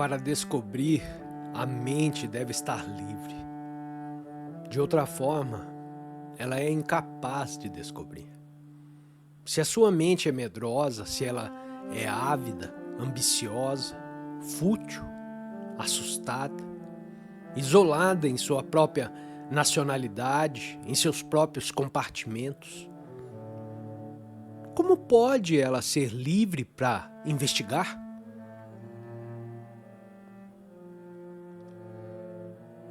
Para descobrir, a mente deve estar livre. De outra forma, ela é incapaz de descobrir. Se a sua mente é medrosa, se ela é ávida, ambiciosa, fútil, assustada, isolada em sua própria nacionalidade, em seus próprios compartimentos, como pode ela ser livre para investigar?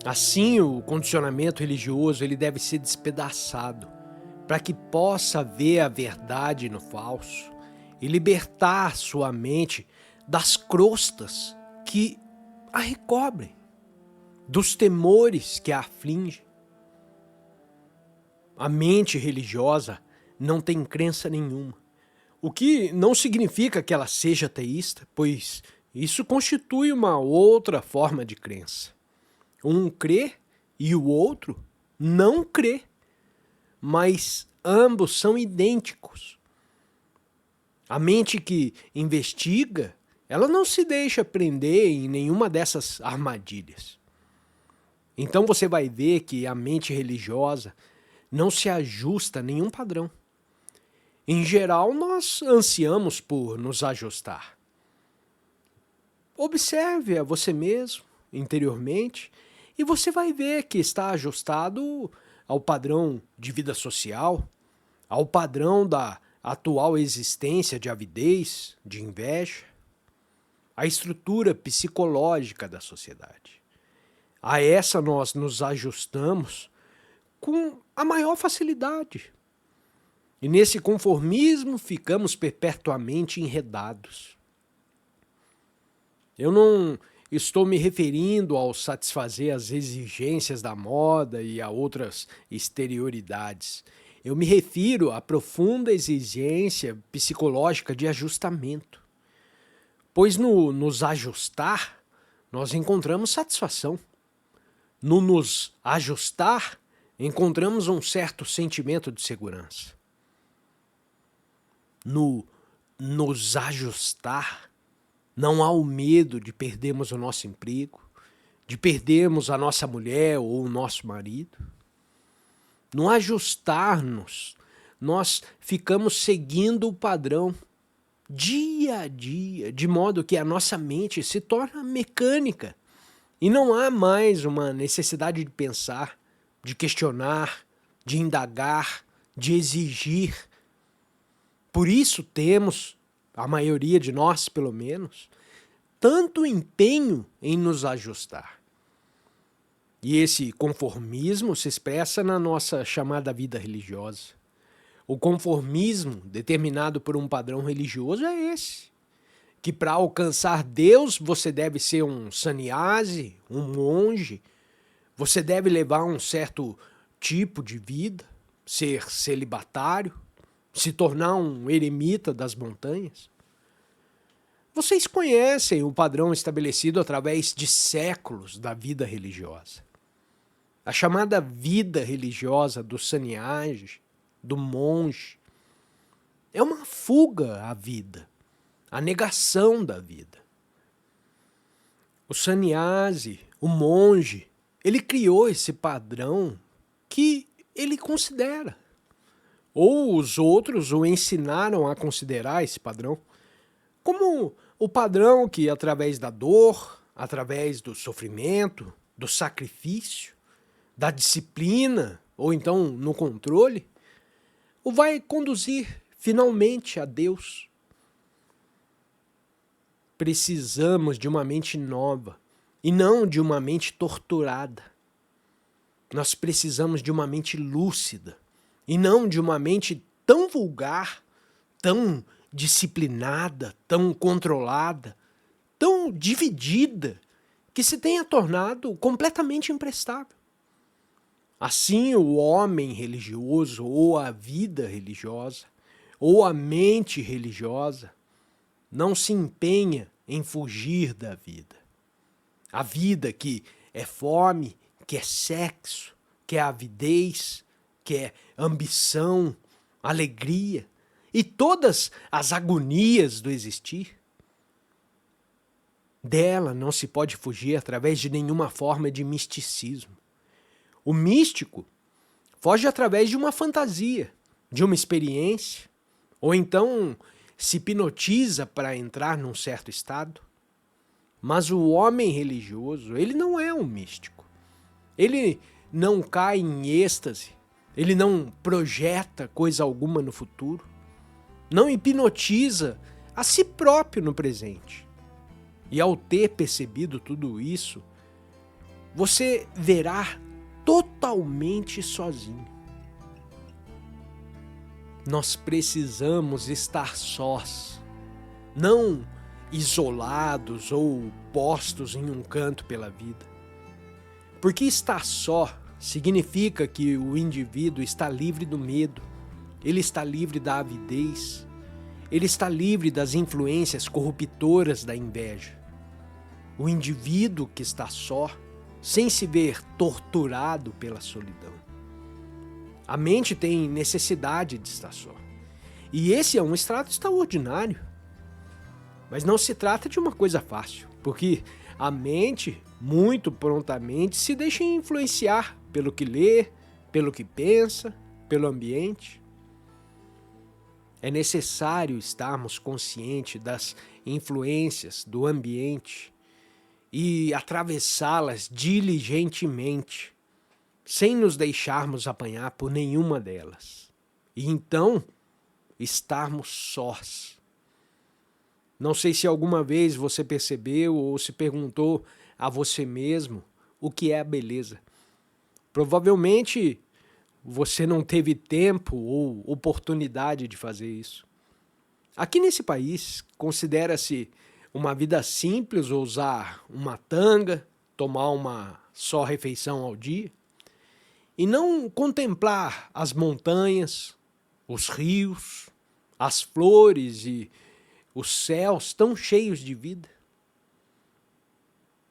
Assim, o condicionamento religioso ele deve ser despedaçado para que possa ver a verdade no falso e libertar sua mente das crostas que a recobrem, dos temores que a afligem. A mente religiosa não tem crença nenhuma, o que não significa que ela seja ateísta, pois isso constitui uma outra forma de crença. Um crê e o outro não crê, mas ambos são idênticos. A mente que investiga, ela não se deixa prender em nenhuma dessas armadilhas. Então você vai ver que a mente religiosa não se ajusta a nenhum padrão. Em geral, nós ansiamos por nos ajustar. Observe a você mesmo, interiormente, e você vai ver que está ajustado ao padrão de vida social, ao padrão da atual existência de avidez, de inveja, à estrutura psicológica da sociedade. A essa nós nos ajustamos com a maior facilidade. E nesse conformismo ficamos perpetuamente enredados. Eu não estou me referindo ao satisfazer as exigências da moda e a outras exterioridades. Eu me refiro à profunda exigência psicológica de ajustamento. Pois no nos ajustar, nós encontramos satisfação. No nos ajustar, encontramos um certo sentimento de segurança. No nos ajustar, não há o medo de perdermos o nosso emprego, de perdermos a nossa mulher ou o nosso marido. No ajustar-nos, nós ficamos seguindo o padrão dia a dia, de modo que a nossa mente se torna mecânica e não há mais uma necessidade de pensar, de questionar, de indagar, de exigir. Por isso temos, a maioria de nós pelo menos, tanto empenho em nos ajustar. E esse conformismo se expressa na nossa chamada vida religiosa. O conformismo determinado por um padrão religioso é esse, que para alcançar Deus você deve ser um sannyasi, um monge, você deve levar um certo tipo de vida, ser celibatário, se tornar um eremita das montanhas. Vocês conhecem o padrão estabelecido através de séculos da vida religiosa. A chamada vida religiosa do sannyasi, do monge, é uma fuga à vida, a negação da vida. O sannyasi, o monge, ele criou esse padrão que ele considera. Ou os outros o ensinaram a considerar esse padrão como o padrão que, através da dor, através do sofrimento, do sacrifício, da disciplina, ou então no controle, o vai conduzir finalmente a Deus. Precisamos de uma mente nova e não de uma mente torturada. Nós precisamos de uma mente lúcida e não de uma mente tão vulgar, tão disciplinada, tão controlada, tão dividida, que se tenha tornado completamente imprestável. Assim, o homem religioso, ou a vida religiosa, ou a mente religiosa, não se empenha em fugir da vida. A vida que é fome, que é sexo, que é avidez, que é ambição, alegria e todas as agonias do existir. Dela não se pode fugir através de nenhuma forma de misticismo. O místico foge através de uma fantasia, de uma experiência, ou então se hipnotiza para entrar num certo estado. Mas o homem religioso, ele não é um místico. Ele não cai em êxtase, ele não projeta coisa alguma no futuro, não hipnotiza a si próprio no presente. E ao ter percebido tudo isso, você verá totalmente sozinho. Nós precisamos estar sós, não isolados ou postos em um canto pela vida. Porque estar só significa que o indivíduo está livre do medo, ele está livre da avidez, ele está livre das influências corruptoras da inveja. O indivíduo que está só, sem se ver torturado pela solidão. A mente tem necessidade de estar só. E esse é um estado extraordinário. Mas não se trata de uma coisa fácil, porque a mente, muito prontamente, se deixa influenciar pelo que lê, pelo que pensa, pelo ambiente. É necessário estarmos conscientes das influências do ambiente e atravessá-las diligentemente, sem nos deixarmos apanhar por nenhuma delas. E então, estarmos sós. Não sei se alguma vez você percebeu ou se perguntou a você mesmo o que é a beleza. Provavelmente você não teve tempo ou oportunidade de fazer isso. Aqui nesse país, considera-se uma vida simples usar uma tanga, tomar uma só refeição ao dia e não contemplar as montanhas, os rios, as flores e os céus tão cheios de vida.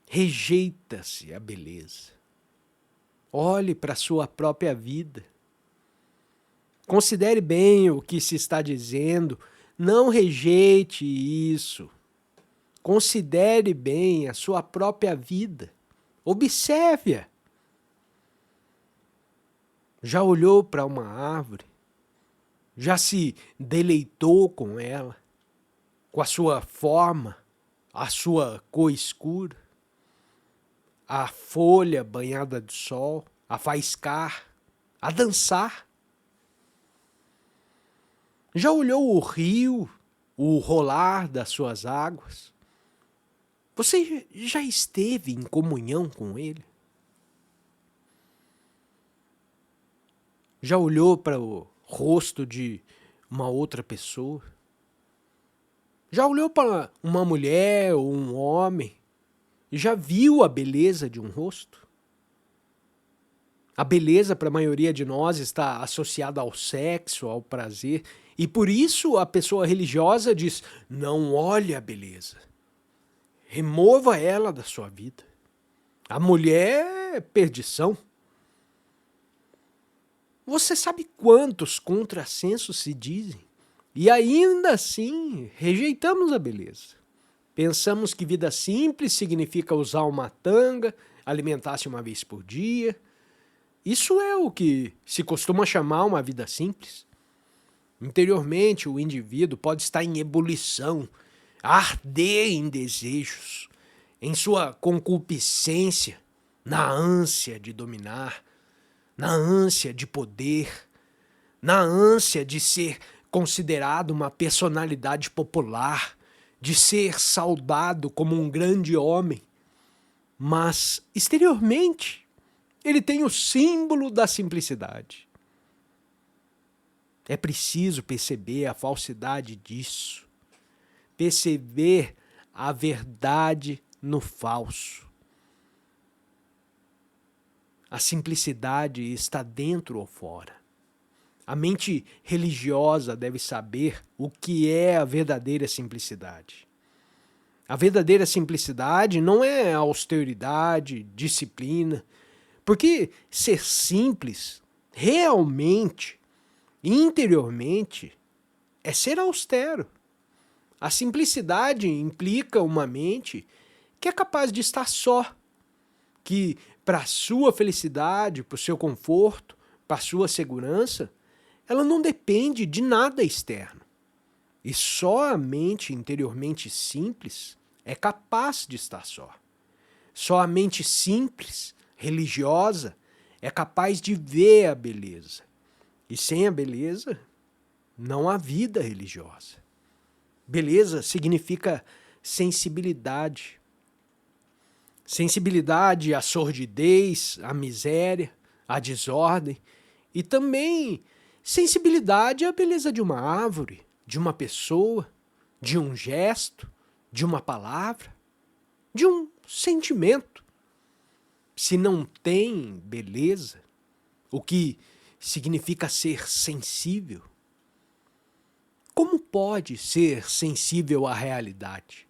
Rejeita-se a beleza. Olhe para a sua própria vida. Considere bem o que se está dizendo. Não rejeite isso. Considere bem a sua própria vida. Observe-a. Já olhou para uma árvore? Já se deleitou com ela? Com a sua forma, a sua cor escura? A folha banhada de sol, a faiscar, a dançar? Já olhou o rio, o rolar das suas águas? Você já esteve em comunhão com ele? Já olhou para o rosto de uma outra pessoa? Já olhou para uma mulher ou um homem? Já viu a beleza de um rosto? A beleza para a maioria de nós está associada ao sexo, ao prazer, e por isso a pessoa religiosa diz: não olhe a beleza. Remova ela da sua vida. A mulher é perdição. Você sabe quantos contrassensos se dizem? E ainda assim rejeitamos a beleza. Pensamos que vida simples significa usar uma tanga, alimentar-se uma vez por dia. Isso é o que se costuma chamar uma vida simples. Interiormente, o indivíduo pode estar em ebulição, arder em desejos, em sua concupiscência, na ânsia de dominar, na ânsia de poder, na ânsia de ser considerado uma personalidade popular, de ser saudado como um grande homem. Mas, exteriormente, ele tem o símbolo da simplicidade. É preciso perceber a falsidade disso, perceber a verdade no falso. A simplicidade está dentro ou fora. A mente religiosa deve saber o que é a verdadeira simplicidade. A verdadeira simplicidade não é austeridade, disciplina, porque ser simples, realmente, interiormente, é ser austero. A simplicidade implica uma mente que é capaz de estar só, que para a sua felicidade, para o seu conforto, para a sua segurança, ela não depende de nada externo. E só a mente interiormente simples é capaz de estar só. Só a mente simples, religiosa, é capaz de ver a beleza. E sem a beleza, não há vida religiosa. Beleza significa sensibilidade. Sensibilidade à sordidez, à miséria, à desordem. E também sensibilidade à beleza de uma árvore, de uma pessoa, de um gesto, de uma palavra, de um sentimento. Se não tem beleza, o que significa ser sensível, como pode ser sensível à realidade?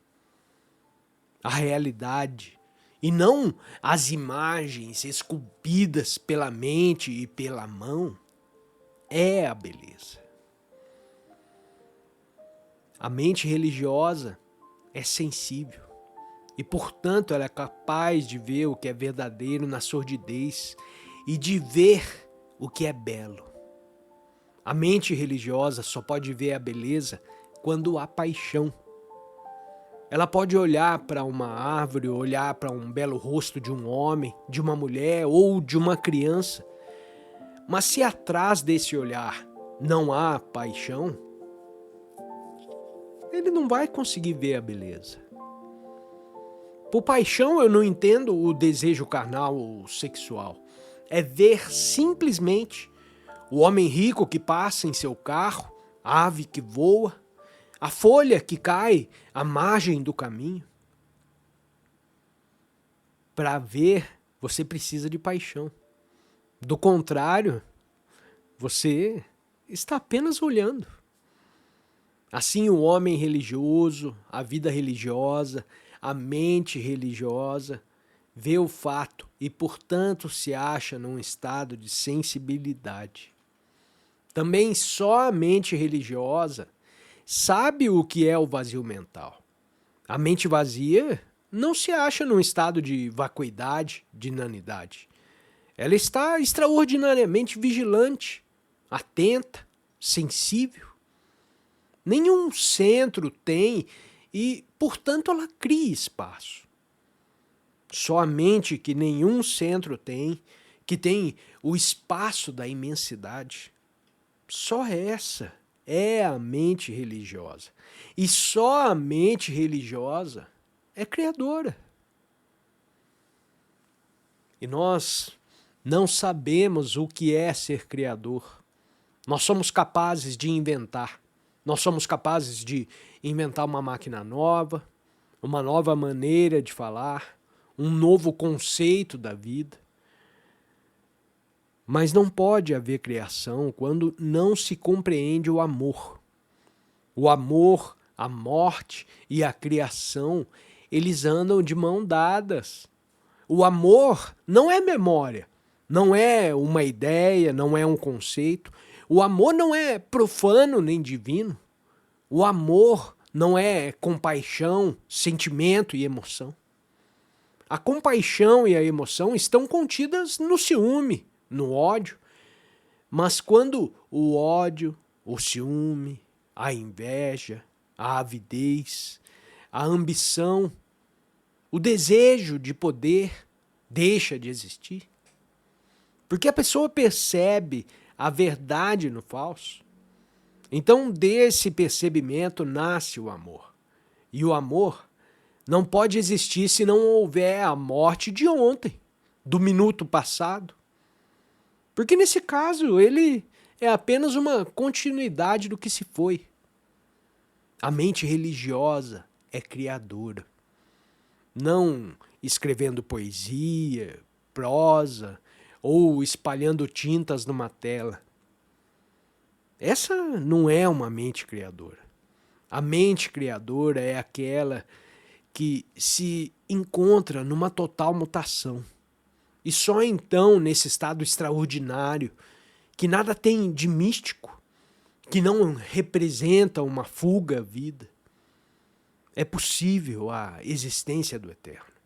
A realidade, e não as imagens esculpidas pela mente e pela mão, é a beleza. A mente religiosa é sensível e, portanto, ela é capaz de ver o que é verdadeiro na sordidez e de ver o que é belo. A mente religiosa só pode ver a beleza quando há paixão. Ela pode olhar para uma árvore, olhar para um belo rosto de um homem, de uma mulher ou de uma criança, mas se atrás desse olhar não há paixão, ele não vai conseguir ver a beleza. Por paixão eu não entendo o desejo carnal ou sexual. É ver simplesmente o homem rico que passa em seu carro, a ave que voa, a folha que cai à margem do caminho. Para ver, você precisa de paixão. Do contrário, você está apenas olhando. Assim, o homem religioso, a vida religiosa, a mente religiosa, vê o fato e, portanto, se acha num estado de sensibilidade. Também só a mente religiosa sabe o que é o vazio mental. A mente vazia não se acha num estado de vacuidade, de inanidade. Ela está extraordinariamente vigilante, atenta, sensível. Nenhum centro tem e, portanto, ela cria espaço. Só a mente que nenhum centro tem, que tem o espaço da imensidade. Só essa é a mente religiosa. E só a mente religiosa é criadora. E nós não sabemos o que é ser criador. Nós somos capazes de inventar. Nós somos capazes de inventar uma máquina nova, uma nova maneira de falar, um novo conceito da vida. Mas não pode haver criação quando não se compreende o amor. O amor, a morte e a criação, eles andam de mão dadas. O amor não é memória, não é uma ideia, não é um conceito. O amor não é profano nem divino. O amor não é compaixão, sentimento e emoção. A compaixão e a emoção estão contidas no ciúme, no ódio. Mas quando o ódio, o ciúme, a inveja, a avidez, a ambição, o desejo de poder deixa de existir, porque a pessoa percebe a verdade no falso, então desse percebimento nasce o amor. E o amor não pode existir se não houver a morte de ontem, do minuto passado. Porque nesse caso ele é apenas uma continuidade do que se foi. A mente religiosa é criadora. Não escrevendo poesia, prosa ou espalhando tintas numa tela. Essa não é uma mente criadora. A mente criadora é aquela que se encontra numa total mutação. E só então, nesse estado extraordinário, que nada tem de místico, que não representa uma fuga à vida, é possível a existência do eterno.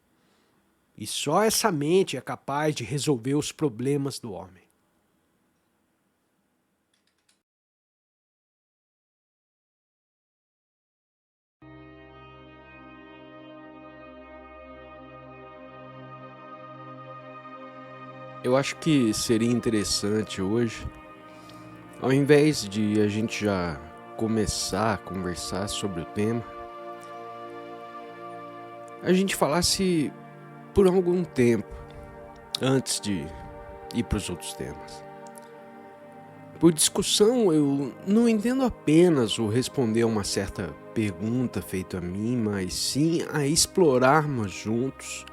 E só essa mente é capaz de resolver os problemas do homem. Eu acho que seria interessante hoje, ao invés de a gente já começar a conversar sobre o tema, a gente falasse por algum tempo antes de ir para os outros temas. Por discussão, eu não entendo apenas o responder a uma certa pergunta feita a mim, mas sim a explorarmos juntos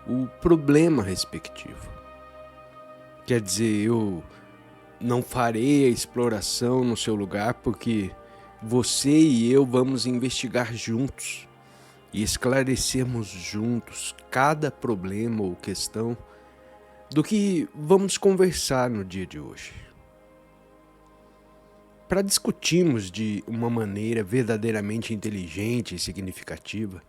o problema respectivo. Quer dizer, eu não farei a exploração no seu lugar porque você e eu vamos investigar juntos e esclarecermos juntos cada problema ou questão do que vamos conversar no dia de hoje. Para discutirmos de uma maneira verdadeiramente inteligente e significativa,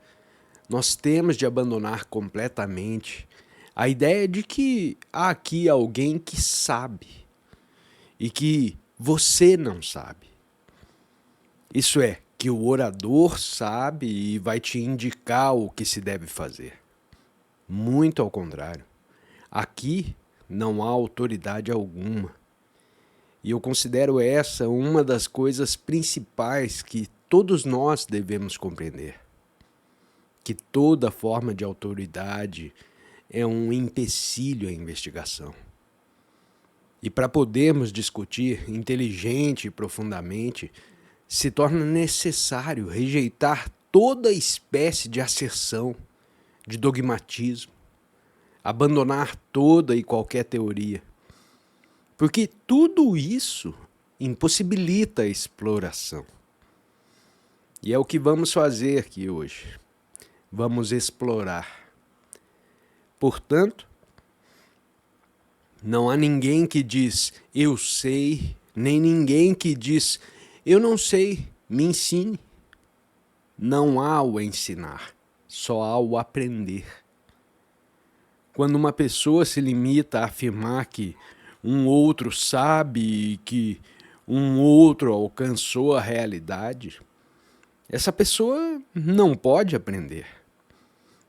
nós temos de abandonar completamente a ideia de que há aqui alguém que sabe e que você não sabe. Isso é, que o orador sabe e vai te indicar o que se deve fazer. Muito ao contrário. Aqui não há autoridade alguma. E eu considero essa uma das coisas principais que todos nós devemos compreender. Que toda forma de autoridade é um empecilho à investigação. E para podermos discutir inteligente e profundamente, se torna necessário rejeitar toda espécie de asserção, de dogmatismo, abandonar toda e qualquer teoria. Porque tudo isso impossibilita a exploração. E é o que vamos fazer aqui hoje. Vamos explorar. Portanto, não há ninguém que diz eu sei, nem ninguém que diz eu não sei, me ensine. Não há o ensinar, só há o aprender. Quando uma pessoa se limita a afirmar que um outro sabe e que um outro alcançou a realidade, essa pessoa não pode aprender.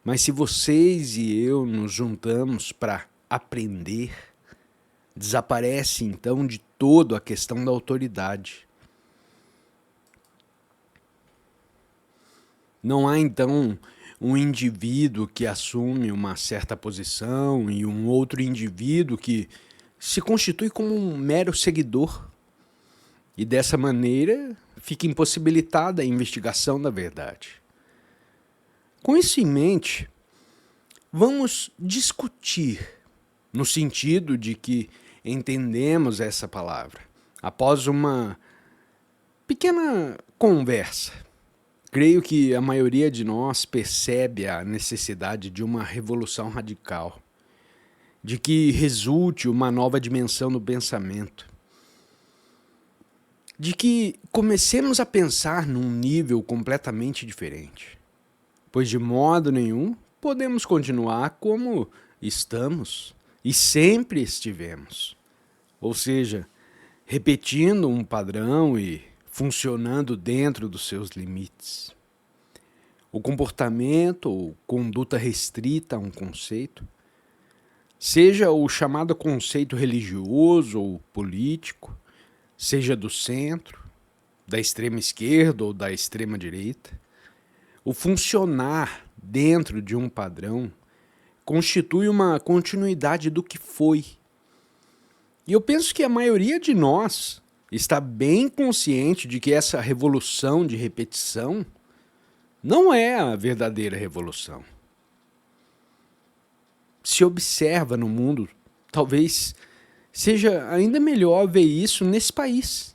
Mas se vocês e eu nos juntamos para aprender, desaparece então de todo a questão da autoridade. Não há então um indivíduo que assume uma certa posição e um outro indivíduo que se constitui como um mero seguidor. E dessa maneira fica impossibilitada a investigação da verdade. Com isso em mente, vamos discutir no sentido de que entendemos essa palavra após uma pequena conversa. Creio que a maioria de nós percebe a necessidade de uma revolução radical, de que resulte uma nova dimensão no pensamento, de que comecemos a pensar num nível completamente diferente, pois de modo nenhum podemos continuar como estamos e sempre estivemos, ou seja, repetindo um padrão e funcionando dentro dos seus limites. O comportamento ou conduta restrita a um conceito, seja o chamado conceito religioso ou político, seja do centro, da extrema esquerda ou da extrema direita, o funcionar dentro de um padrão constitui uma continuidade do que foi. E eu penso que a maioria de nós está bem consciente de que essa revolução de repetição não é a verdadeira revolução. Se observa no mundo, talvez seja ainda melhor ver isso nesse país.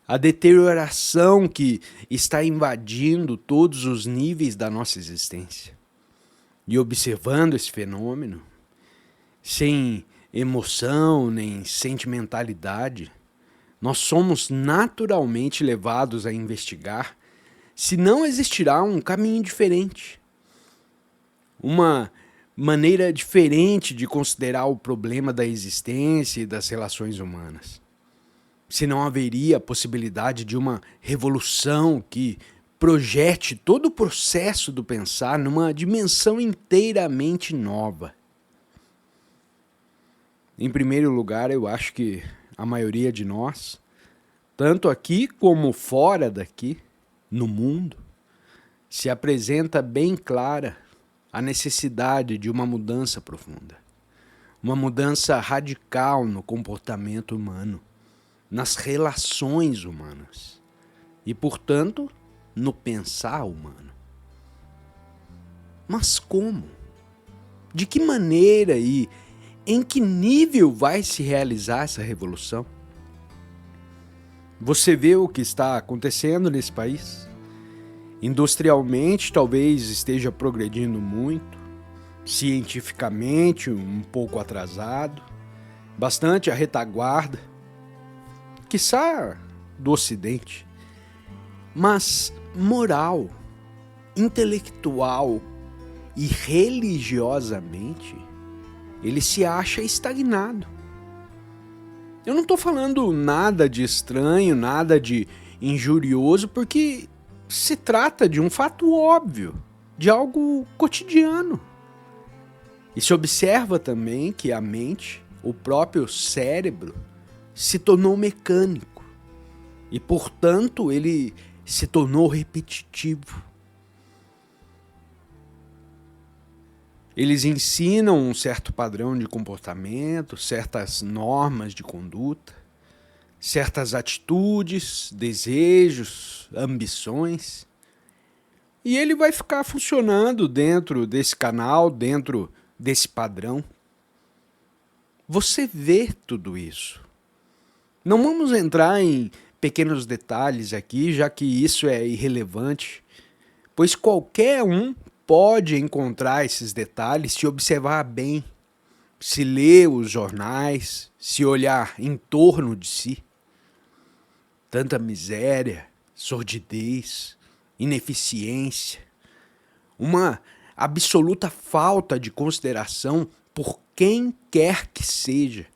A deterioração que está invadindo todos os níveis da nossa existência. E observando esse fenômeno, sem emoção nem sentimentalidade, nós somos naturalmente levados a investigar senão existirá um caminho diferente, uma maneira diferente de considerar o problema da existência e das relações humanas. Se não haveria a possibilidade de uma revolução que projete todo o processo do pensar numa dimensão inteiramente nova. Em primeiro lugar, eu acho que a maioria de nós, tanto aqui como fora daqui, no mundo, se apresenta bem clara a necessidade de uma mudança profunda, uma mudança radical no comportamento humano, nas relações humanas e, portanto, no pensar humano. Mas como? De que maneira e em que nível vai se realizar essa revolução? Você vê o que está acontecendo nesse país? Industrialmente, talvez esteja progredindo muito, cientificamente, um pouco atrasado, bastante à retaguarda, quiçá do Ocidente, mas moral, intelectual e religiosamente, ele se acha estagnado. Eu não estou falando nada de estranho, nada de injurioso, porque se trata de um fato óbvio, de algo cotidiano. E se observa também que a mente, o próprio cérebro, se tornou mecânico e, portanto, ele se tornou repetitivo. Eles ensinam um certo padrão de comportamento, certas normas de conduta, certas atitudes, desejos, ambições, e ele vai ficar funcionando dentro desse canal, dentro desse padrão. Você vê tudo isso. Não vamos entrar em pequenos detalhes aqui, já que isso é irrelevante, pois qualquer um pode encontrar esses detalhes se observar bem, se ler os jornais, se olhar em torno de si. Tanta miséria, sordidez, ineficiência, uma absoluta falta de consideração por quem quer que seja,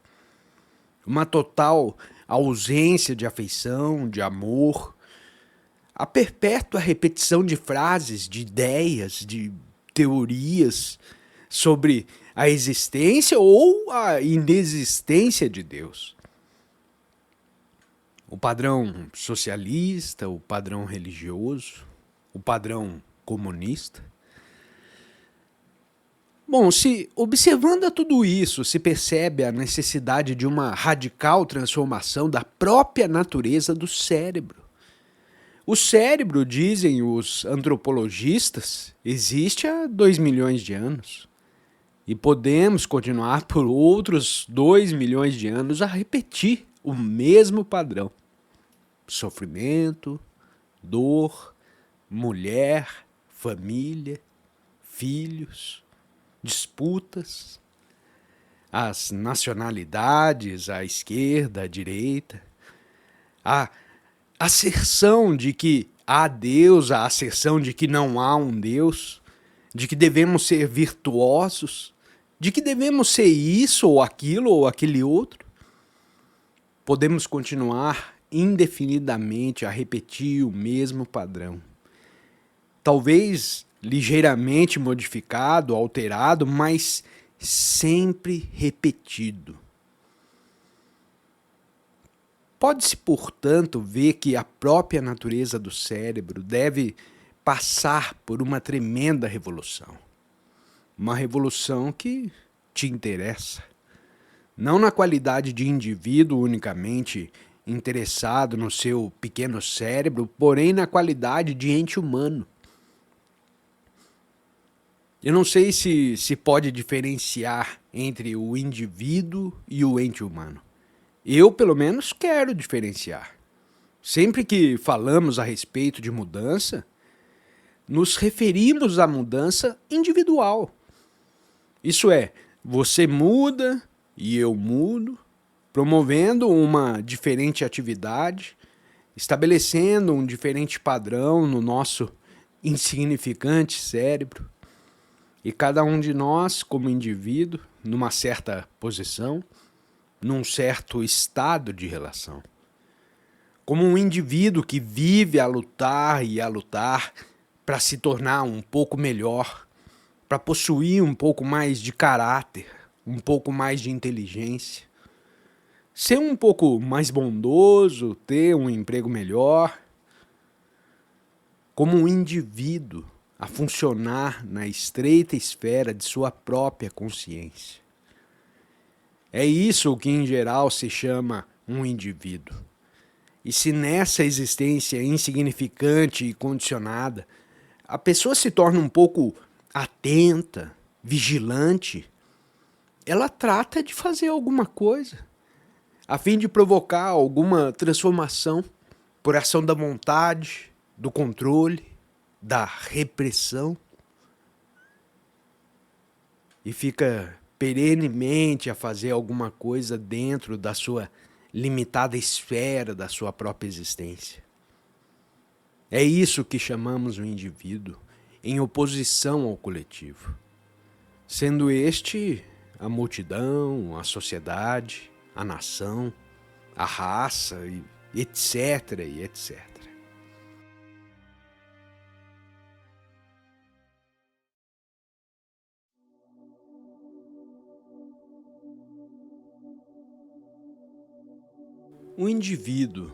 uma total ausência de afeição, de amor, a perpétua repetição de frases, de ideias, de teorias sobre a existência ou a inexistência de Deus. O padrão socialista, o padrão religioso, o padrão comunista. Bom, se observando a tudo isso, se percebe a necessidade de uma radical transformação da própria natureza do cérebro. O cérebro, dizem os antropologistas, existe há 2 milhões de anos. E podemos continuar por outros 2 milhões de anos a repetir o mesmo padrão. Sofrimento, dor, mulher, família, filhos, disputas, as nacionalidades, a esquerda, a direita, a asserção de que há Deus, a asserção de que não há um Deus, de que devemos ser virtuosos, de que devemos ser isso ou aquele outro. Podemos continuar indefinidamente a repetir o mesmo padrão. Talvez ligeiramente modificado, alterado, mas sempre repetido. Pode-se, portanto, ver que a própria natureza do cérebro deve passar por uma tremenda revolução. Uma revolução que te interessa. Não na qualidade de indivíduo unicamente interessado no seu pequeno cérebro, porém na qualidade de ente humano. Eu não sei se pode diferenciar entre o indivíduo e o ente humano. Eu, pelo menos, quero diferenciar. Sempre que falamos a respeito de mudança, nos referimos à mudança individual. Isso é, você muda e eu mudo, promovendo uma diferente atividade estabelecendo um diferente padrão no nosso insignificante cérebro. E cada um de nós, como indivíduo, numa certa posição, num certo estado de relação. Como um indivíduo que vive a lutar e a lutar para se tornar um pouco melhor, para possuir um pouco mais de caráter, um pouco mais de inteligência, ser um pouco mais bondoso, ter um emprego melhor, como um indivíduo a funcionar na estreita esfera de sua própria consciência. É isso que, em geral, se chama um indivíduo. E se nessa existência insignificante e condicionada, a pessoa se torna um pouco atenta, vigilante, ela trata de fazer alguma coisa, a fim de provocar alguma transformação por ação da vontade, do controle, da repressão, e fica perenemente a fazer alguma coisa dentro da sua limitada esfera da sua própria existência. É isso que chamamos o indivíduo em oposição ao coletivo, sendo este a multidão, a sociedade, a nação, a raça, e etc, e etc. O indivíduo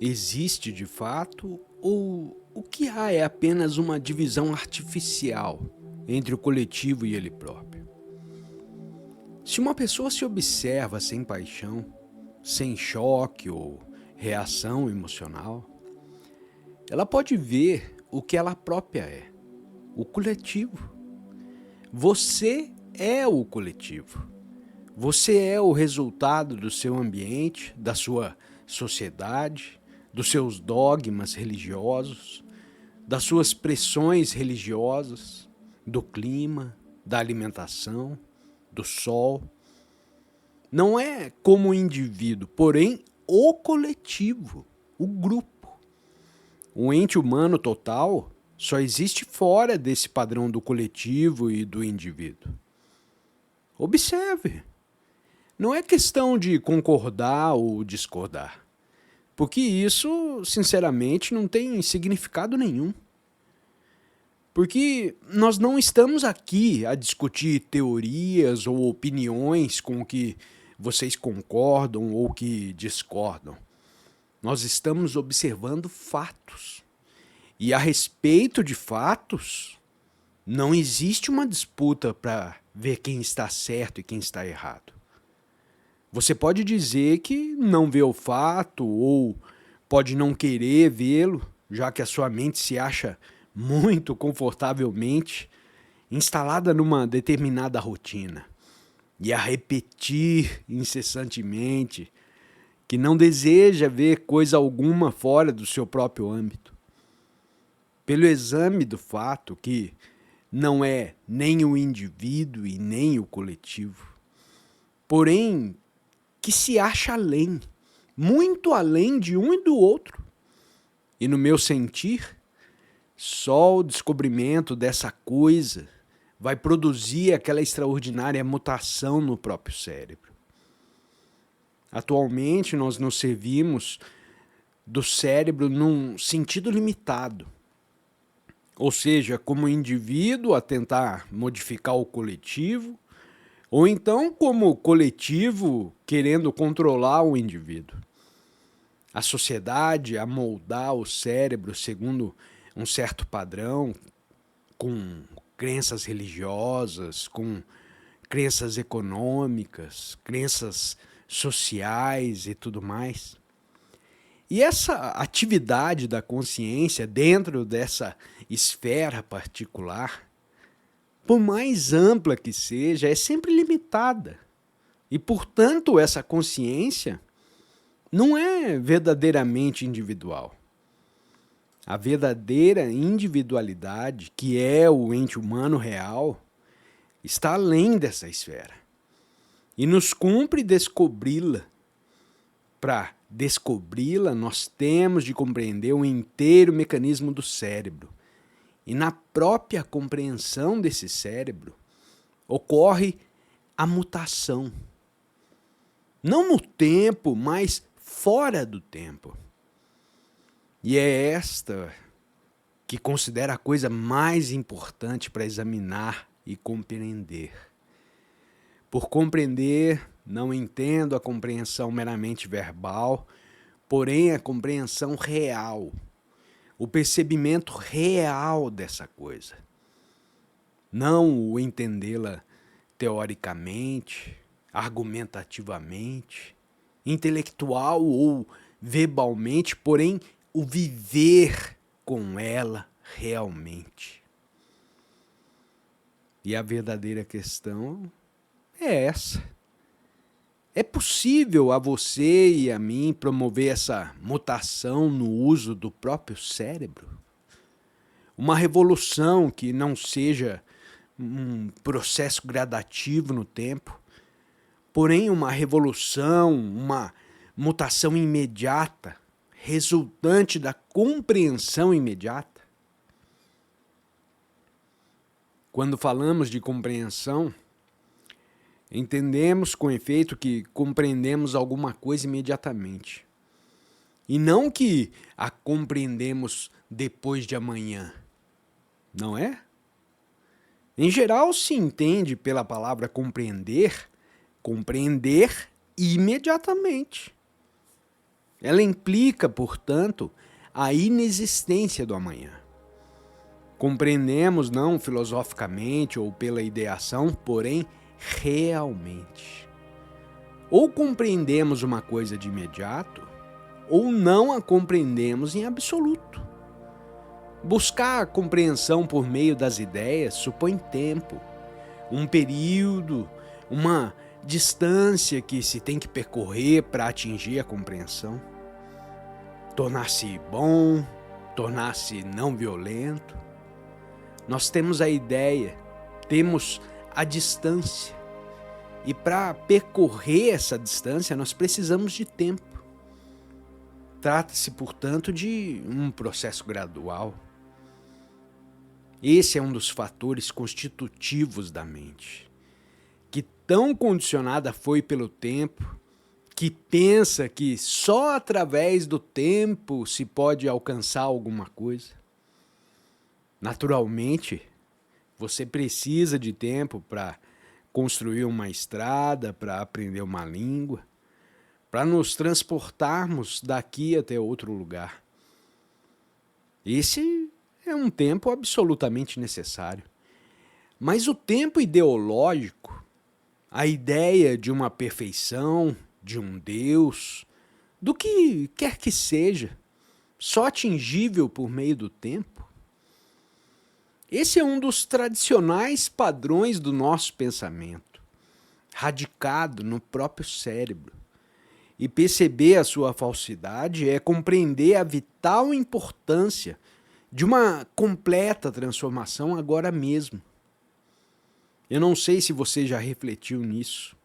existe de fato ou o que há é apenas uma divisão artificial entre o coletivo e ele próprio? Se uma pessoa se observa sem paixão, sem choque ou reação emocional, ela pode ver o que ela própria é, o coletivo. Você é o coletivo. Você é o resultado do seu ambiente, da sua sociedade, dos seus dogmas religiosos, das suas pressões religiosas, do clima, da alimentação, do sol. Não é como indivíduo, porém o coletivo, o grupo. O ente humano total só existe fora desse padrão do coletivo e do indivíduo. Observe. Não é questão de concordar ou discordar, porque isso, sinceramente, não tem significado nenhum. Porque nós não estamos aqui a discutir teorias ou opiniões com o que vocês concordam ou que discordam. Nós estamos observando fatos. E a respeito de fatos, não existe uma disputa para ver quem está certo e quem está errado. Você pode dizer que não vê o fato ou pode não querer vê-lo, já que a sua mente se acha muito confortavelmente instalada numa determinada rotina e a repetir incessantemente que não deseja ver coisa alguma fora do seu próprio âmbito. Pelo exame do fato que não é nem o indivíduo e nem o coletivo, porém que se acha além, muito além de um e do outro. E no meu sentir, só o descobrimento dessa coisa vai produzir aquela extraordinária mutação no próprio cérebro. Atualmente nós nos servimos do cérebro num sentido limitado, ou seja, como indivíduo a tentar modificar o coletivo, ou então como coletivo querendo controlar o indivíduo. A sociedade a moldar o cérebro segundo um certo padrão, com crenças religiosas, com crenças econômicas, crenças sociais e tudo mais. E essa atividade da consciência dentro dessa esfera particular, por mais ampla que seja, é sempre limitada. E, portanto, essa consciência não é verdadeiramente individual. A verdadeira individualidade, que é o ente humano real, está além dessa esfera. E nos cumpre descobri-la para descobri-la, nós temos de compreender o inteiro mecanismo do cérebro. E na própria compreensão desse cérebro, ocorre a mutação. Não no tempo, mas fora do tempo. E é esta que considero a coisa mais importante para examinar e compreender. Por compreender, não entendo a compreensão meramente verbal, porém a compreensão real, o percebimento real dessa coisa. Não o entendê-la teoricamente, argumentativamente, intelectual ou verbalmente, porém o viver com ela realmente. E a verdadeira questão é essa. É possível a você e a mim promover essa mutação no uso do próprio cérebro? Uma revolução que não seja um processo gradativo no tempo, porém uma revolução, uma mutação imediata, resultante da compreensão imediata? Quando falamos de compreensão, entendemos com efeito que compreendemos alguma coisa imediatamente. E não que a compreendemos depois de amanhã, não é? Em geral, se entende pela palavra compreender imediatamente. Ela implica, portanto, a inexistência do amanhã. Compreendemos não filosoficamente ou pela ideação, porém realmente. Ou compreendemos uma coisa de imediato, ou não a compreendemos em absoluto. Buscar a compreensão por meio das ideias supõe tempo, um período, uma distância que se tem que percorrer para atingir a compreensão. Tornar-se bom, tornar-se não violento. Nós temos a ideia, temos a distância. E para percorrer essa distância, nós precisamos de tempo. Trata-se, portanto, de um processo gradual. Esse é um dos fatores constitutivos da mente, que tão condicionada foi pelo tempo, que pensa que só através do tempo se pode alcançar alguma coisa. Naturalmente, você precisa de tempo para construir uma estrada, para aprender uma língua, para nos transportarmos daqui até outro lugar. Esse é um tempo absolutamente necessário. Mas o tempo ideológico, a ideia de uma perfeição, de um Deus, do que quer que seja, só atingível por meio do tempo, esse é um dos tradicionais padrões do nosso pensamento, radicado no próprio cérebro. E perceber a sua falsidade é compreender a vital importância de uma completa transformação agora mesmo. Eu não sei se você já refletiu nisso.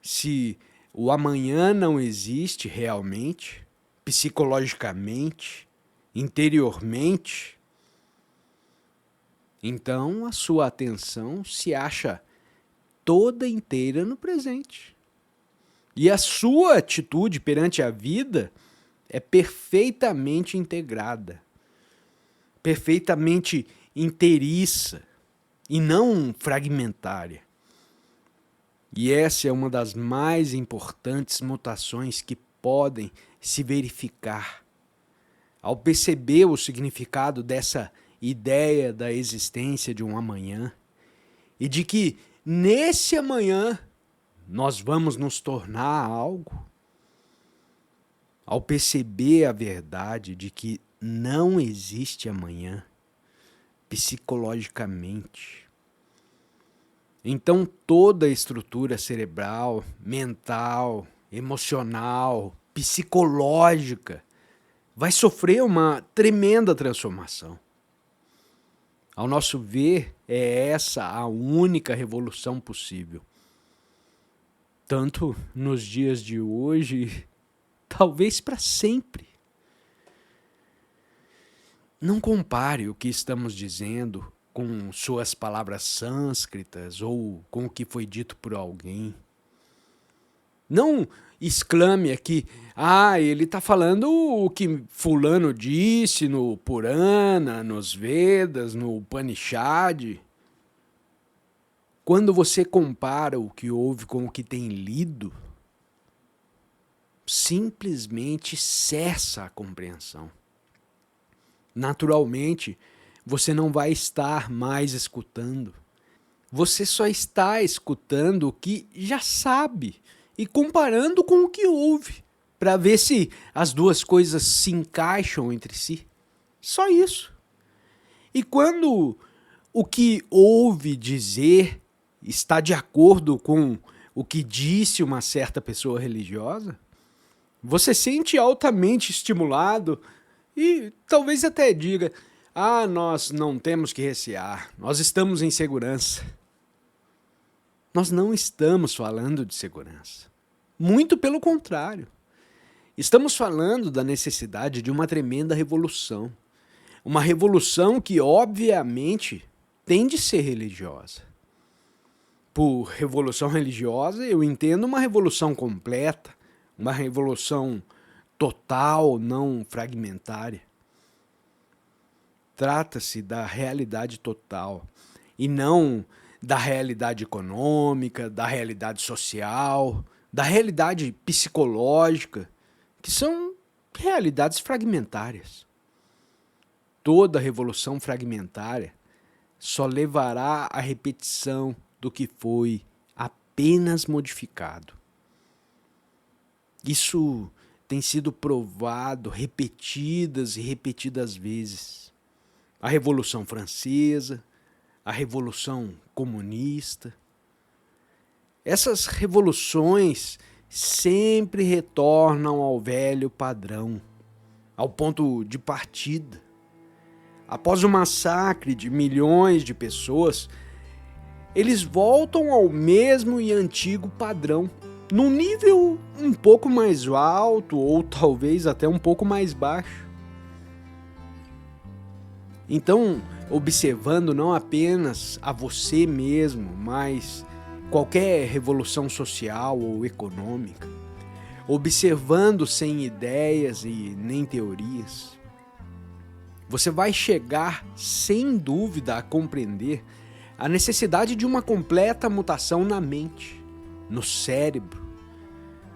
Se o amanhã não existe realmente, psicologicamente, interiormente, então a sua atenção se acha toda inteira no presente. E a sua atitude perante a vida é perfeitamente integrada, perfeitamente inteiriça e não fragmentária. E essa é uma das mais importantes mutações que podem se verificar ao perceber o significado dessa ideia da existência de um amanhã e de que nesse amanhã nós vamos nos tornar algo. Ao perceber a verdade de que não existe amanhã psicologicamente, então toda a estrutura cerebral, mental, emocional, psicológica vai sofrer uma tremenda transformação. Ao nosso ver, é essa a única revolução possível. Tanto nos dias de hoje, talvez para sempre. Não compare o que estamos dizendo com suas palavras sânscritas ou com o que foi dito por alguém. Não exclame aqui, ele está falando o que fulano disse no Purana, nos Vedas, no Upanishad. Quando você compara o que ouve com o que tem lido, simplesmente cessa a compreensão. Naturalmente, você não vai estar mais escutando. Você só está escutando o que já sabe e comparando com o que ouve, para ver se as duas coisas se encaixam entre si. Só isso. E quando o que ouve dizer está de acordo com o que disse uma certa pessoa religiosa, você se sente altamente estimulado e talvez até diga, nós não temos que recear, nós estamos em segurança. Nós não estamos falando de segurança. Muito pelo contrário. Estamos falando da necessidade de uma tremenda revolução. Uma revolução que, obviamente, tem de ser religiosa. Por revolução religiosa, eu entendo uma revolução completa, uma revolução total, não fragmentária. Trata-se da realidade total e não da realidade econômica, da realidade social, da realidade psicológica, que são realidades fragmentárias. Toda revolução fragmentária só levará à repetição do que foi apenas modificado. Isso tem sido provado repetidas e repetidas vezes. A Revolução Francesa, a Revolução Comunista. Essas revoluções sempre retornam ao velho padrão, ao ponto de partida. Após o massacre de milhões de pessoas, eles voltam ao mesmo e antigo padrão, num nível um pouco mais alto ou talvez até um pouco mais baixo. Então, observando não apenas a você mesmo, mas qualquer revolução social ou econômica, observando sem ideias e nem teorias, você vai chegar sem dúvida a compreender a necessidade de uma completa mutação na mente, no cérebro,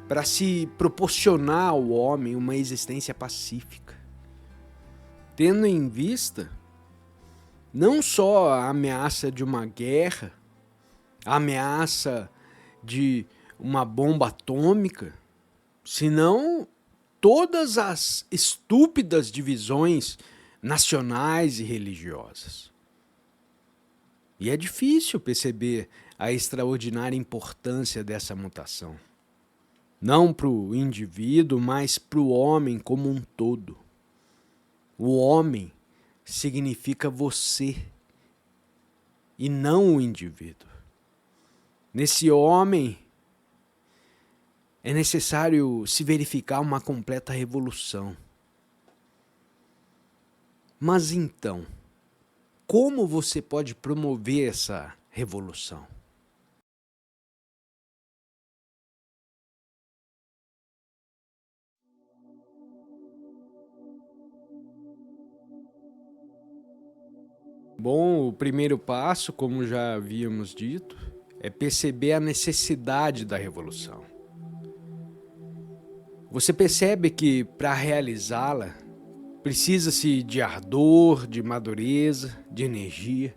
para se proporcionar ao homem uma existência pacífica, tendo em vista não só a ameaça de uma guerra, a ameaça de uma bomba atômica, senão todas as estúpidas divisões nacionais e religiosas. E é difícil perceber a extraordinária importância dessa mutação. Não para o indivíduo, mas para o homem como um todo. O homem significa você e não o indivíduo. Nesse homem é necessário se verificar uma completa revolução. Mas então, como você pode promover essa revolução? Bom, o primeiro passo, como já havíamos dito, é perceber a necessidade da revolução. Você percebe que, para realizá-la, precisa-se de ardor, de madureza, de energia.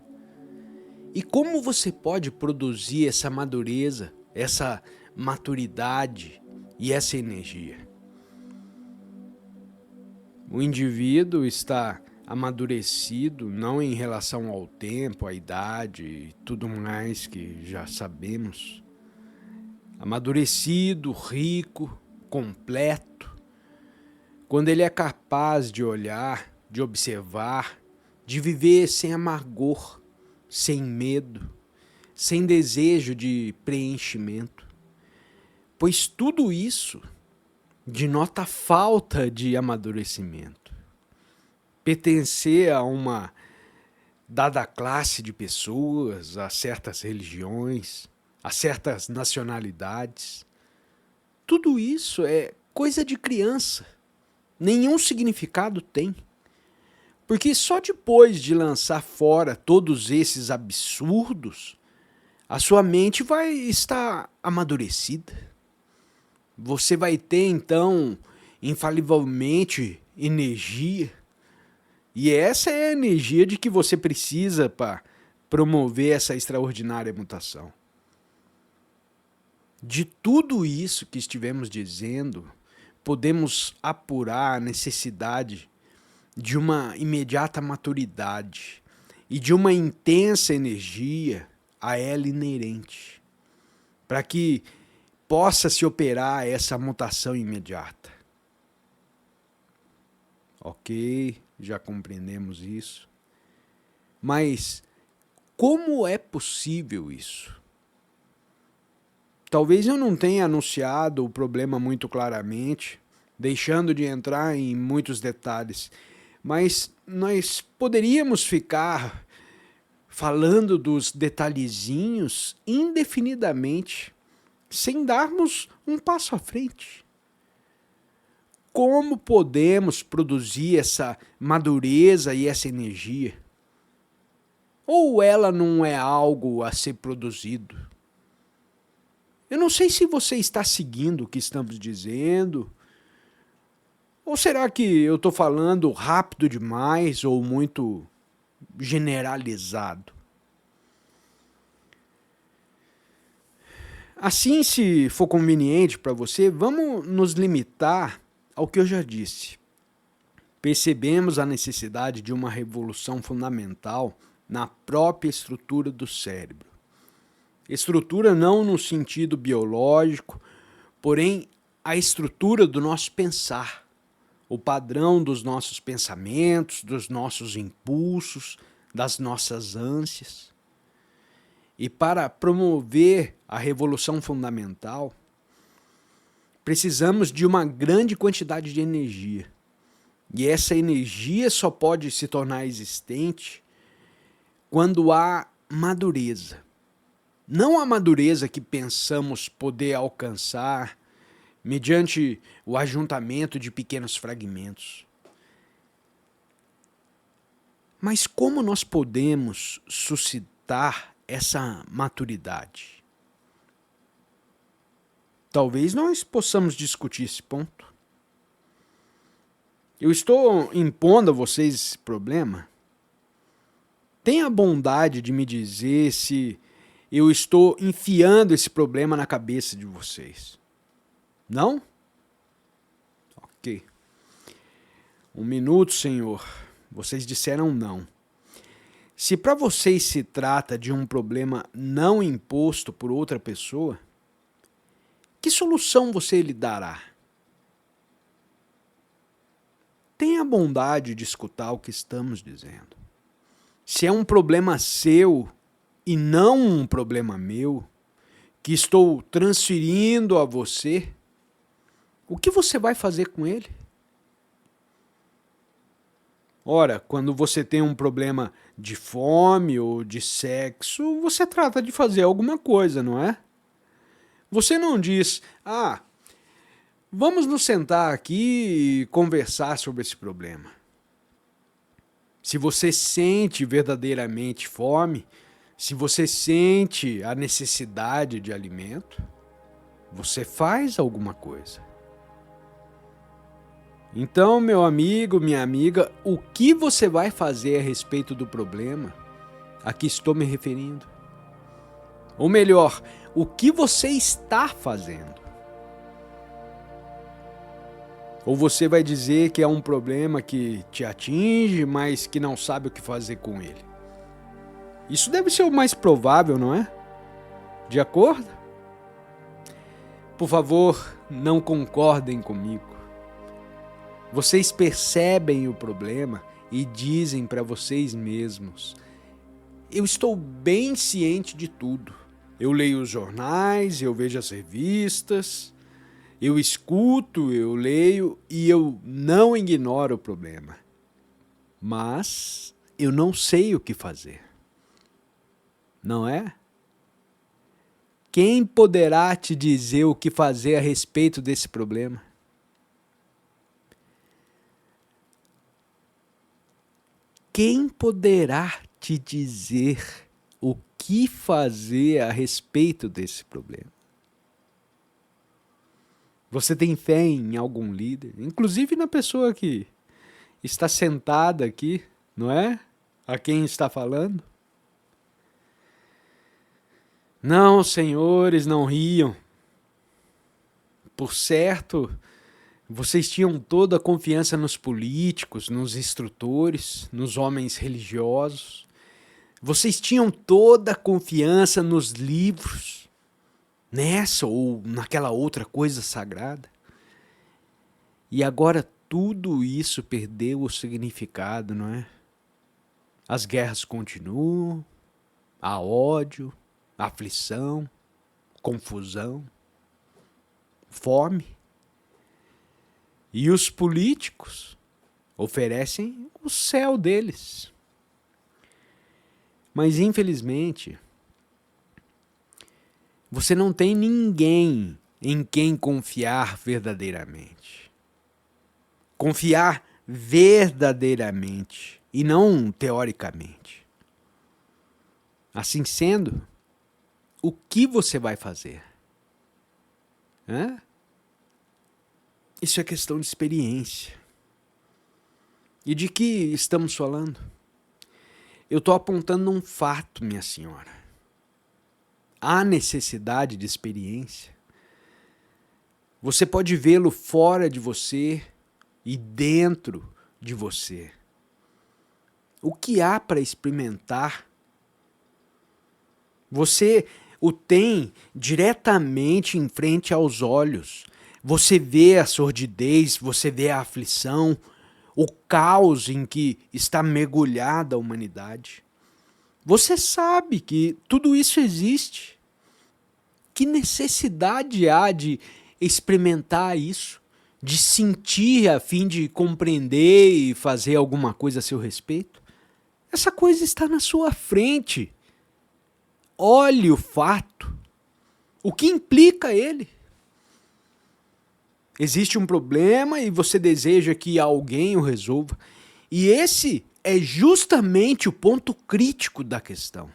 E como você pode produzir essa madureza, essa maturidade e essa energia? O indivíduo está amadurecido não em relação ao tempo, à idade e tudo mais que já sabemos. Amadurecido, rico, completo, quando ele é capaz de olhar, de observar, de viver sem amargor, sem medo, sem desejo de preenchimento. Pois tudo isso denota falta de amadurecimento. Pertencer a uma dada classe de pessoas, a certas religiões, a certas nacionalidades, tudo isso é coisa de criança. Nenhum significado tem. Porque só depois de lançar fora todos esses absurdos, a sua mente vai estar amadurecida. Você vai ter, então, infalivelmente, energia. E essa é a energia de que você precisa para promover essa extraordinária mutação. De tudo isso que estivemos dizendo, podemos apurar a necessidade de uma imediata maturidade e de uma intensa energia a ela inerente, para que possa se operar essa mutação imediata. Ok, já compreendemos isso. Mas como é possível isso? Talvez eu não tenha anunciado o problema muito claramente, deixando de entrar em muitos detalhes, mas nós poderíamos ficar falando dos detalhezinhos indefinidamente, sem darmos um passo à frente. Como podemos produzir essa madureza e essa energia? Ou ela não é algo a ser produzido? Eu não sei se você está seguindo o que estamos dizendo, ou será que eu estou falando rápido demais ou muito generalizado? Assim, se for conveniente para você, vamos nos limitar ao que eu já disse. Percebemos a necessidade de uma revolução fundamental na própria estrutura do cérebro. Estrutura não no sentido biológico, porém a estrutura do nosso pensar, o padrão dos nossos pensamentos, dos nossos impulsos, das nossas ânsias. E para promover a revolução fundamental, precisamos de uma grande quantidade de energia. E essa energia só pode se tornar existente quando há madureza. Não a madureza que pensamos poder alcançar mediante o ajuntamento de pequenos fragmentos. Mas como nós podemos suscitar essa maturidade? Talvez nós possamos discutir esse ponto. Eu estou impondo a vocês esse problema? Tenha a bondade de me dizer se eu estou enfiando esse problema na cabeça de vocês. Não? Ok. 1 minuto, senhor. Vocês disseram não. Se para vocês se trata de um problema não imposto por outra pessoa, que solução você lhe dará? Tenha a bondade de escutar o que estamos dizendo. Se é um problema seu e não um problema meu, que estou transferindo a você, o que você vai fazer com ele? Ora, quando você tem um problema de fome ou de sexo, você trata de fazer alguma coisa, não é? Você não diz, vamos nos sentar aqui e conversar sobre esse problema. Se você sente verdadeiramente fome, se você sente a necessidade de alimento, você faz alguma coisa. Então, meu amigo, minha amiga, o que você vai fazer a respeito do problema a que estou me referindo? Ou melhor, o que você está fazendo? Ou você vai dizer que é um problema que te atinge, mas que não sabe o que fazer com ele? Isso deve ser o mais provável, não é? De acordo? Por favor, não concordem comigo. Vocês percebem o problema e dizem para vocês mesmos: eu estou bem ciente de tudo. Eu leio os jornais, eu vejo as revistas, Eu escuto, eu leio e eu não ignoro o problema. Mas eu não sei o que fazer. Não é? Quem poderá te dizer o que fazer a respeito desse problema? Quem poderá te dizer o que fazer a respeito desse problema? Você tem fé em algum líder? Inclusive na pessoa que está sentada aqui, não é? A quem está falando? Não, senhores, não riam. Por certo, vocês tinham toda a confiança nos políticos, nos instrutores, nos homens religiosos. Vocês tinham toda a confiança nos livros, nessa ou naquela outra coisa sagrada. E agora tudo isso perdeu o significado, não é? As guerras continuam, há ódio, aflição, confusão, fome. E os políticos oferecem o céu deles. Mas infelizmente, você não tem ninguém em quem confiar verdadeiramente. Confiar verdadeiramente e não teoricamente. Assim sendo, o que você vai fazer? Hã? Isso é questão de experiência. E de que estamos falando? Eu estou apontando um fato, minha senhora. Há necessidade de experiência. Você pode vê-lo fora de você e dentro de você. O que há para experimentar? Você o tem diretamente em frente aos olhos. Você vê a sordidez, você vê a aflição, o caos em que está mergulhada a humanidade. Você sabe que tudo isso existe. Que necessidade há de experimentar isso? De sentir a fim de compreender e fazer alguma coisa a seu respeito? Essa coisa está na sua frente. Olhe o fato. O que implica ele? Existe um problema e você deseja que alguém o resolva. E esse é justamente o ponto crítico da questão.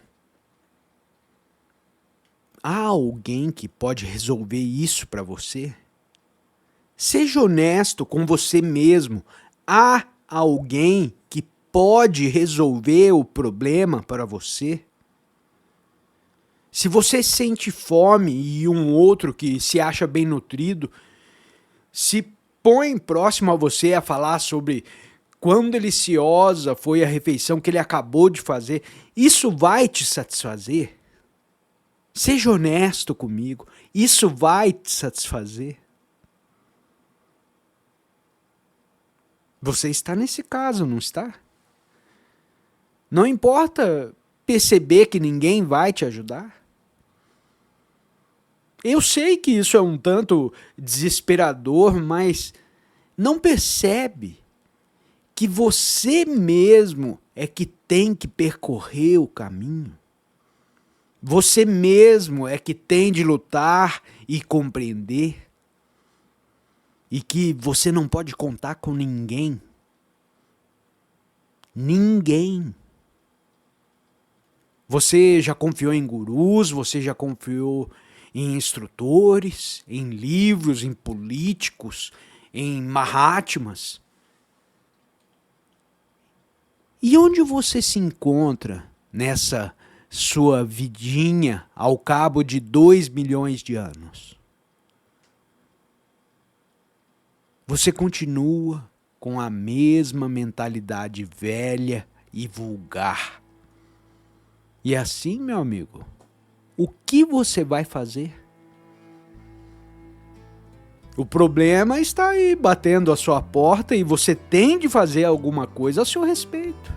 Há alguém que pode resolver isso para você? Seja honesto com você mesmo. Há alguém que pode resolver o problema para você? Se você sente fome e um outro que se acha bem nutrido se põe próximo a você a falar sobre quão deliciosa foi a refeição que ele acabou de fazer, isso vai te satisfazer? Seja honesto comigo, isso vai te satisfazer? Você está nesse caso, não está? Não importa perceber que ninguém vai te ajudar? Eu sei que isso é um tanto desesperador, mas não percebe que você mesmo é que tem que percorrer o caminho? Você mesmo é que tem de lutar e compreender? E que você não pode contar com ninguém? Ninguém. Você já confiou em gurus, você já confiou em instrutores, em livros, em políticos, em Mahatmas. E onde você se encontra nessa sua vidinha ao cabo de 2 milhões de anos? Você continua com a mesma mentalidade velha e vulgar. E assim, meu amigo, o que você vai fazer? O problema está aí batendo a sua porta e você tem de fazer alguma coisa a seu respeito.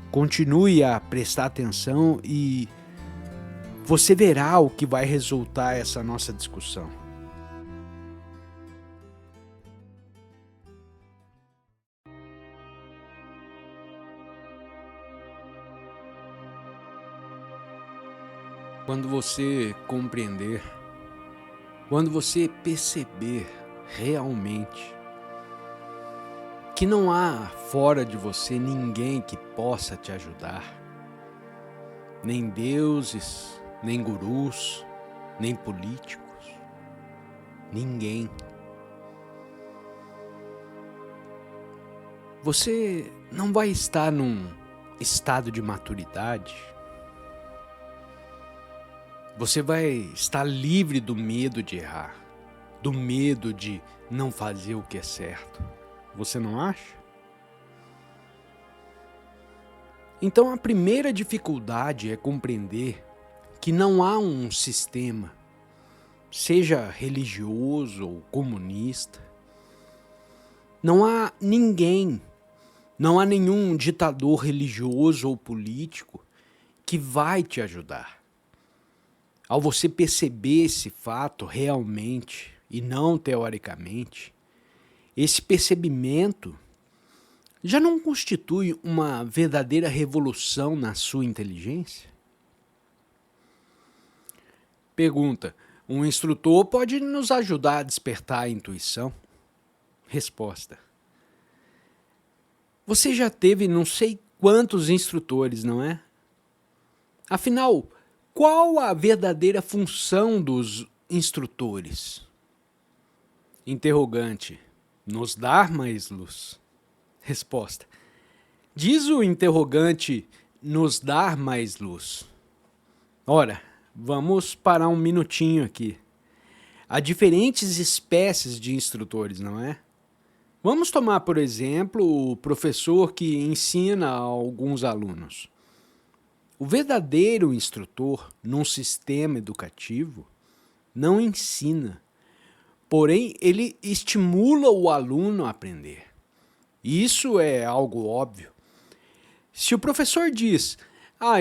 Continue a prestar atenção e Você verá o que vai resultar essa nossa discussão. Quando você compreender, quando você perceber realmente que não há fora de você ninguém que possa te ajudar, nem deuses, nem gurus, nem políticos, ninguém. Você não vai estar num estado de maturidade. Você vai estar livre do medo de errar, do medo de não fazer o que é certo. Você não acha? Então a primeira dificuldade é compreender que não há um sistema, seja religioso ou comunista. Não há ninguém, não há nenhum ditador religioso ou político que vai te ajudar. Ao você perceber esse fato realmente e não teoricamente, esse percebimento já não constitui uma verdadeira revolução na sua inteligência? Pergunta: um instrutor pode nos ajudar a despertar a intuição? Resposta: você já teve não sei quantos instrutores, não é? Afinal, qual a verdadeira função dos instrutores? Interrogante: nos dar mais luz? Resposta: diz o interrogante nos dar mais luz? Ora, vamos parar um minutinho aqui. Há diferentes espécies de instrutores, não é? Vamos tomar, por exemplo, o professor que ensina a alguns alunos. O verdadeiro instrutor, num sistema educativo, não ensina, porém ele estimula o aluno a aprender. Isso é algo óbvio. Se o professor diz: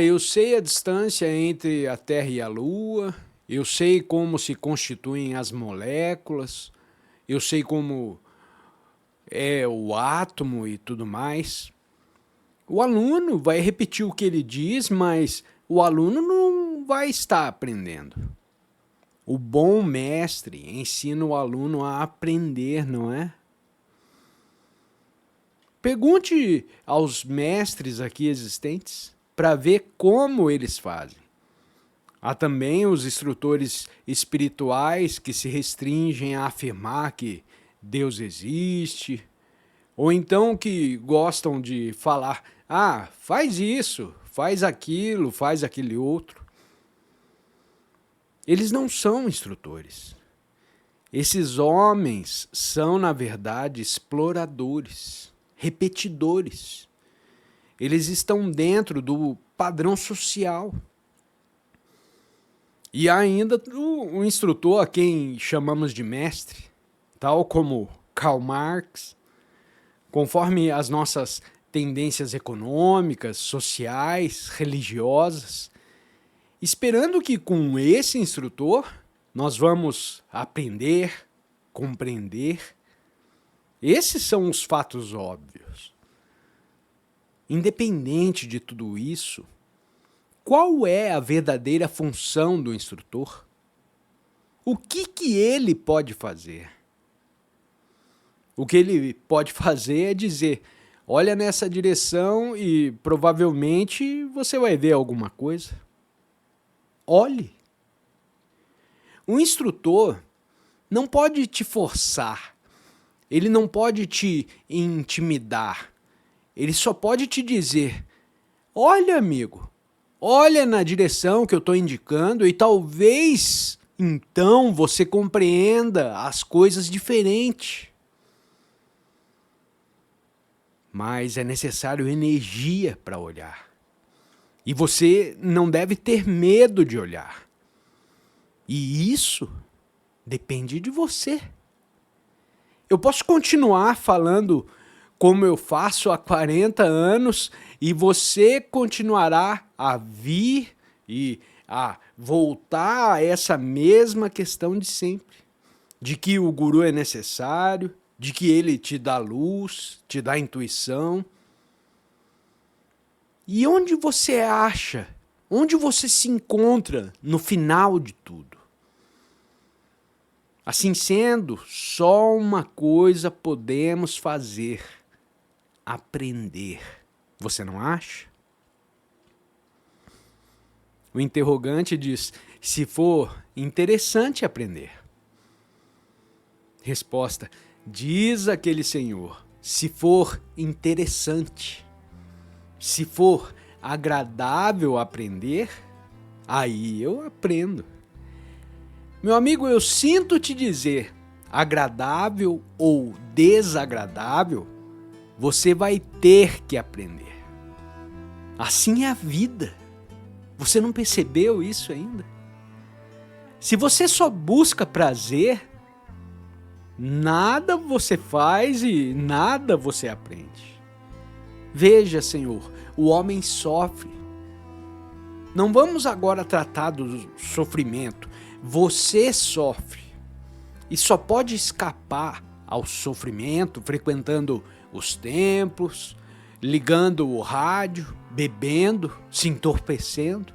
eu sei a distância entre a Terra e a Lua, eu sei como se constituem as moléculas, eu sei como é o átomo e tudo mais, o aluno vai repetir o que ele diz, mas o aluno não vai estar aprendendo. O bom mestre ensina o aluno a aprender, não é? Pergunte aos mestres aqui existentes para ver como eles fazem. Há também os instrutores espirituais que se restringem a afirmar que Deus existe, ou então que gostam de falar: faz isso, faz aquilo, faz aquele outro. Eles não são instrutores. Esses homens são, na verdade, exploradores, repetidores. Eles estão dentro do padrão social. E há ainda o instrutor a quem chamamos de mestre, tal como Karl Marx, conforme as nossas tendências econômicas, sociais, religiosas, esperando que com esse instrutor nós vamos aprender, compreender. Esses são os fatos óbvios. Independente de tudo isso, qual é a verdadeira função do instrutor? O que ele pode fazer? O que ele pode fazer é dizer: olha nessa direção e provavelmente você vai ver alguma coisa. Olhe. O instrutor não pode te forçar, ele não pode te intimidar, ele só pode te dizer: olha, amigo, olha na direção que eu estou indicando e talvez então você compreenda as coisas diferente. Mas é necessário energia para olhar. E você não deve ter medo de olhar. E isso depende de você. Eu posso continuar falando como eu faço há 40 anos e você continuará a vir e a voltar a essa mesma questão de sempre, de que o guru é necessário, de que ele te dá luz, te dá intuição. E onde você acha, onde você se encontra no final de tudo? Assim sendo, só uma coisa podemos fazer: aprender. Você não acha? O interrogante diz: se for interessante aprender. Resposta: diz aquele senhor, se for interessante. Se for agradável aprender, aí eu aprendo. Meu amigo, eu sinto te dizer, agradável ou desagradável, você vai ter que aprender. Assim é a vida. Você não percebeu isso ainda? Se você só busca prazer, nada você faz e nada você aprende. Veja, Senhor, o homem sofre. Não vamos agora tratar do sofrimento. Você sofre e só pode escapar ao sofrimento frequentando os templos, ligando o rádio, bebendo, se entorpecendo.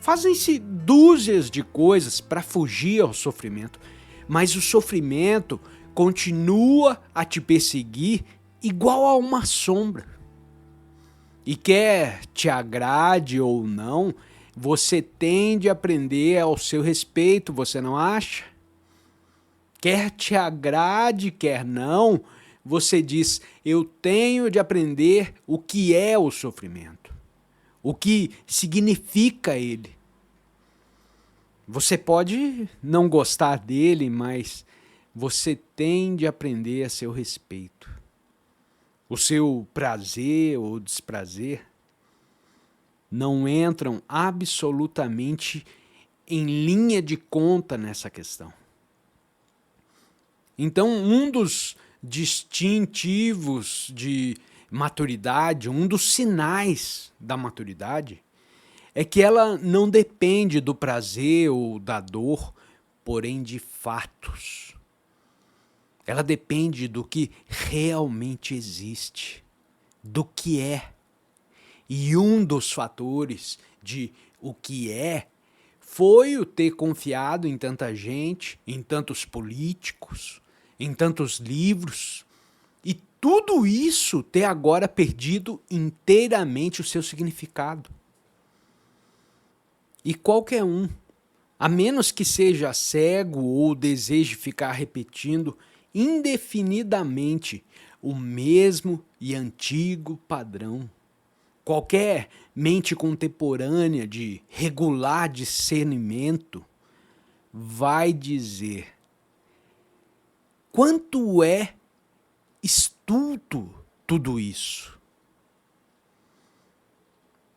Fazem-se dúzias de coisas para fugir ao sofrimento, mas o sofrimento continua a te perseguir igual a uma sombra. E quer te agrade ou não, você tende a aprender ao seu respeito, você não acha? Quer te agrade, quer não, você diz: eu tenho de aprender o que é o sofrimento, o que significa ele. Você pode não gostar dele, mas você tem de aprender a seu respeito. O seu prazer ou desprazer não entram absolutamente em linha de conta nessa questão. Então, um dos distintivos de maturidade, um dos sinais da maturidade, é que ela não depende do prazer ou da dor, porém de fatos. Ela depende do que realmente existe, do que é. E um dos fatores de o que é foi o ter confiado em tanta gente, em tantos políticos, em tantos livros, e tudo isso ter agora perdido inteiramente o seu significado. E qualquer um, a menos que seja cego ou deseje ficar repetindo indefinidamente o mesmo e antigo padrão, qualquer mente contemporânea de regular discernimento vai dizer quanto é estulto tudo isso.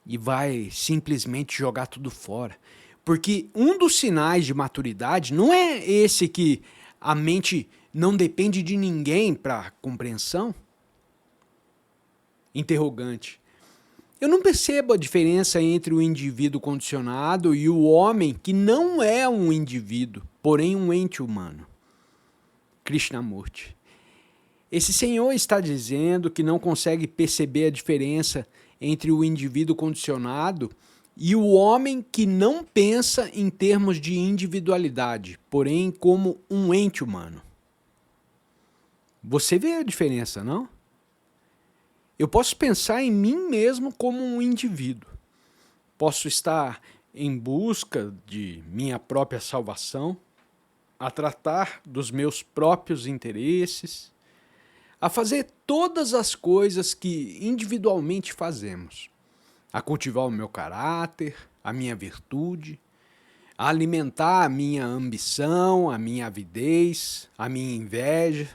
E vai simplesmente jogar tudo fora. Porque um dos sinais de maturidade não é esse que a mente não depende de ninguém para compreensão? Interrogante. Eu não percebo a diferença entre o indivíduo condicionado e o homem que não é um indivíduo, porém um ente humano. Krishnamurti. Esse senhor está dizendo que não consegue perceber a diferença entre o indivíduo condicionado e o homem que não pensa em termos de individualidade, porém como um ente humano. Você vê a diferença, não? Eu posso pensar em mim mesmo como um indivíduo. Posso estar em busca de minha própria salvação, a tratar dos meus próprios interesses, a fazer todas as coisas que individualmente fazemos, a cultivar o meu caráter, a minha virtude, a alimentar a minha ambição, a minha avidez, a minha inveja,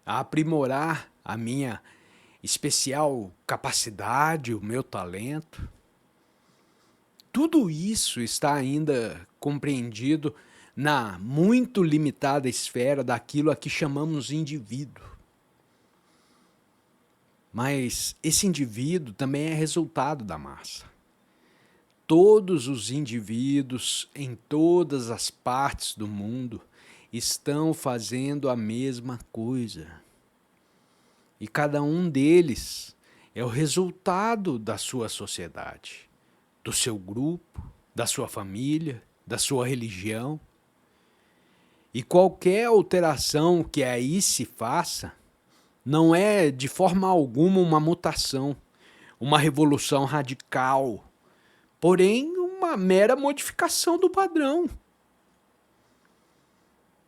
a aprimorar a minha especial capacidade, o meu talento. Tudo isso está ainda compreendido na muito limitada esfera daquilo a que chamamos indivíduo. Mas esse indivíduo também é resultado da massa. Todos os indivíduos em todas as partes do mundo estão fazendo a mesma coisa. E cada um deles é o resultado da sua sociedade, do seu grupo, da sua família, da sua religião. E qualquer alteração que aí se faça não é de forma alguma uma mutação, uma revolução radical, porém uma mera modificação do padrão.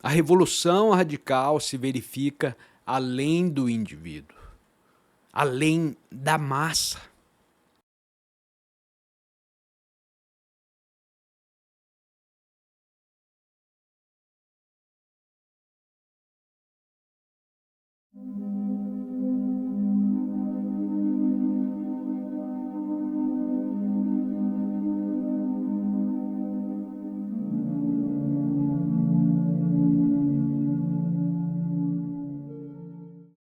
A revolução radical se verifica além do indivíduo, além da massa.